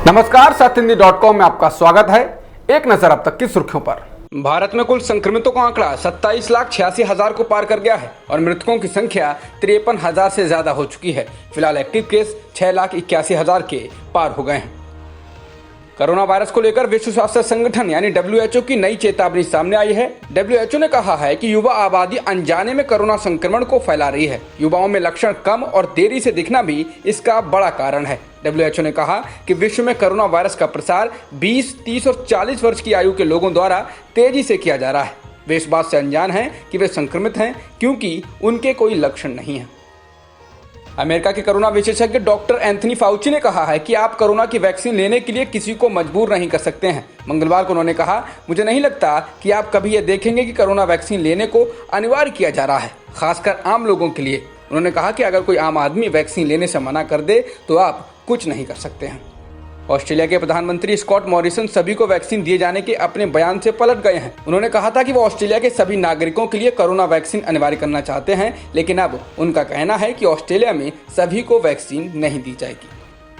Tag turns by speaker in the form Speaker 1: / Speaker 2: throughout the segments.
Speaker 1: नमस्कार, सत्यहिंदी.com में आपका स्वागत है। एक नजर अब तक की सुर्खियों पर। भारत में कुल संक्रमितों का आंकड़ा 27,86,000 को पार कर गया है और मृतकों की संख्या 53,000 से ज्यादा हो चुकी है। फिलहाल एक्टिव केस 6,81,000 के पार हो गए हैं। कोरोना वायरस को लेकर विश्व स्वास्थ्य संगठन यानी WHO की नई चेतावनी सामने आई है। WHO ने कहा है कि युवा आबादी अनजाने में कोरोना संक्रमण को फैला रही है। युवाओं में लक्षण कम और देरी से दिखना भी इसका बड़ा कारण है। WHO ने कहा कि विश्व में कोरोना वायरस का प्रसार 20, 30 और 40 वर्ष की आयु के लोगों द्वारा तेजी से किया जा रहा है। वे इस बात से अनजान हैं कि वे संक्रमित हैं क्योंकि उनके कोई लक्षण नहीं है। अमेरिका के कोरोना विशेषज्ञ डॉक्टर एंथनी फाउची ने कहा है कि आप कोरोना की वैक्सीन लेने के लिए किसी को मजबूर नहीं कर सकते हैं। मंगलवार को उन्होंने कहा, मुझे नहीं लगता कि आप कभी यह देखेंगे कि कोरोना वैक्सीन लेने को अनिवार्य किया जा रहा है, खासकर आम लोगों के लिए। उन्होंने कहा कि अगर कोई आम आदमी वैक्सीन लेने से मना कर दे तो आप कुछ नहीं कर सकते हैं। ऑस्ट्रेलिया के प्रधानमंत्री स्कॉट मॉरिसन सभी को वैक्सीन दिए जाने के अपने बयान से पलट गए हैं। उन्होंने कहा था कि वो ऑस्ट्रेलिया के सभी नागरिकों के लिए कोरोना वैक्सीन अनिवार्य करना चाहते हैं, लेकिन अब उनका कहना है कि ऑस्ट्रेलिया में सभी को वैक्सीन नहीं दी जाएगी।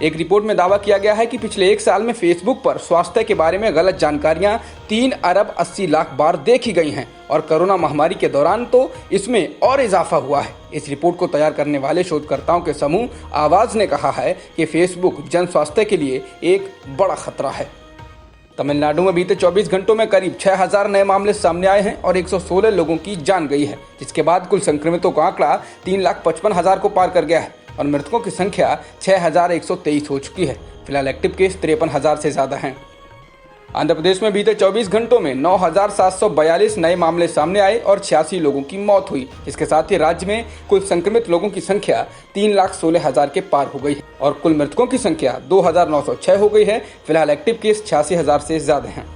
Speaker 1: एक रिपोर्ट में दावा किया गया है कि पिछले एक साल में फेसबुक पर स्वास्थ्य के बारे में गलत जानकारियां 3 अरब 80 लाख बार देखी गई हैं और कोरोना महामारी के दौरान तो इसमें और इजाफा हुआ है। इस रिपोर्ट को तैयार करने वाले शोधकर्ताओं के समूह आवाज ने कहा है कि फेसबुक जन स्वास्थ्य के लिए एक बड़ा खतरा है। तमिलनाडु में बीते 24 घंटों में करीब 6,000 नए मामले सामने आए हैं और 116 लोगों की जान गई है, जिसके बाद कुल संक्रमितों का आंकड़ा 3,55,000 को पार कर गया है और मृतकों की संख्या 6,123 हो चुकी है। फिलहाल एक्टिव केस 53,000 से ज्यादा हैं। आंध्र प्रदेश में बीते 24 घंटों में 9,742 नए मामले सामने आए और 86 लोगों की मौत हुई। इसके साथ ही राज्य में कुल संक्रमित लोगों की संख्या 3,16,000 के पार हो गई है और कुल मृतकों की संख्या 2,906 हो गई है। फिलहाल एक्टिव केस 86,000 से ज्यादा हैं।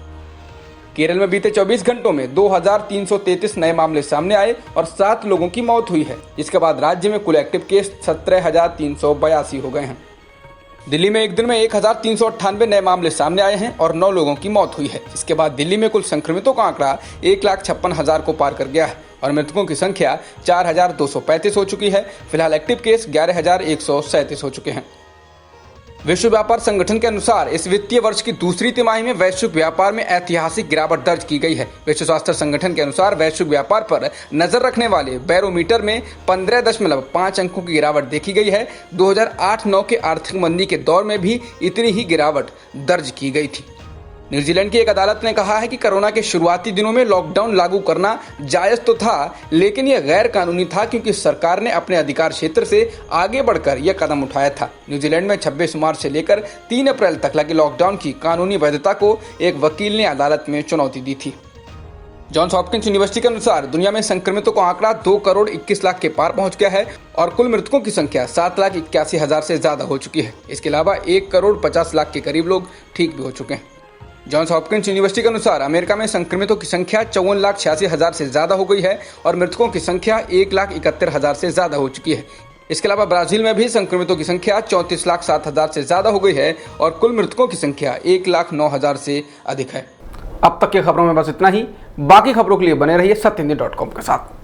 Speaker 1: केरल में बीते 24 घंटों में 2,333 नए मामले सामने आए और 7 लोगों की मौत हुई है। इसके बाद राज्य में कुल एक्टिव केस 17,382 हो गए हैं। दिल्ली में एक दिन में 1,398 नए मामले सामने आए हैं और 9 लोगों की मौत हुई है। इसके बाद दिल्ली में कुल संक्रमितों का आंकड़ा 1,56,000 को पार कर गया है और मृतकों की संख्या 4,235 हो चुकी है। फिलहाल एक्टिव केस 11,137 हो चुके हैं। विश्व व्यापार संगठन के अनुसार इस वित्तीय वर्ष की दूसरी तिमाही में वैश्विक व्यापार में ऐतिहासिक गिरावट दर्ज की गई है। विश्व स्वास्थ्य संगठन के अनुसार वैश्विक व्यापार पर नजर रखने वाले बैरोमीटर में 15.5 अंकों की गिरावट देखी गई है। 2008-9 के आर्थिक मंदी के दौर में भी इतनी ही गिरावट दर्ज की गई थी। न्यूजीलैंड की एक अदालत ने कहा है कि कोरोना के शुरुआती दिनों में लॉकडाउन लागू करना जायज तो था, लेकिन यह गैर कानूनी था क्योंकि सरकार ने अपने अधिकार क्षेत्र से आगे बढ़कर यह कदम उठाया था। न्यूजीलैंड में 26 मार्च से लेकर 3 अप्रैल तक लगे लॉकडाउन की कानूनी वैधता को एक वकील ने अदालत में चुनौती दी थी। जॉन्स हॉपकिंस यूनिवर्सिटी के अनुसार दुनिया में संक्रमितों का आंकड़ा 2 करोड़ 21 लाख के पार पहुंच गया है और कुल मृतकों की संख्या 7,81,000 से ज्यादा हो चुकी है। इसके अलावा 1 करोड़ 50 लाख के करीब लोग ठीक भी हो चुके हैं। जॉन्स हॉपकिंस यूनिवर्सिटी के अनुसार अमेरिका में संक्रमितों की संख्या 54,86,000 से ज्यादा हो गई है और मृतकों की संख्या 1,71,000 से ज्यादा हो चुकी है। इसके अलावा ब्राजील में भी संक्रमितों की संख्या 34,07,000 से ज्यादा हो गई है और कुल मृतकों की संख्या 1,09,000 से अधिक है। अब तक की खबरों में बस इतना ही। बाकी खबरों के लिए बने रहिए सत्यहिंदी.com के साथ।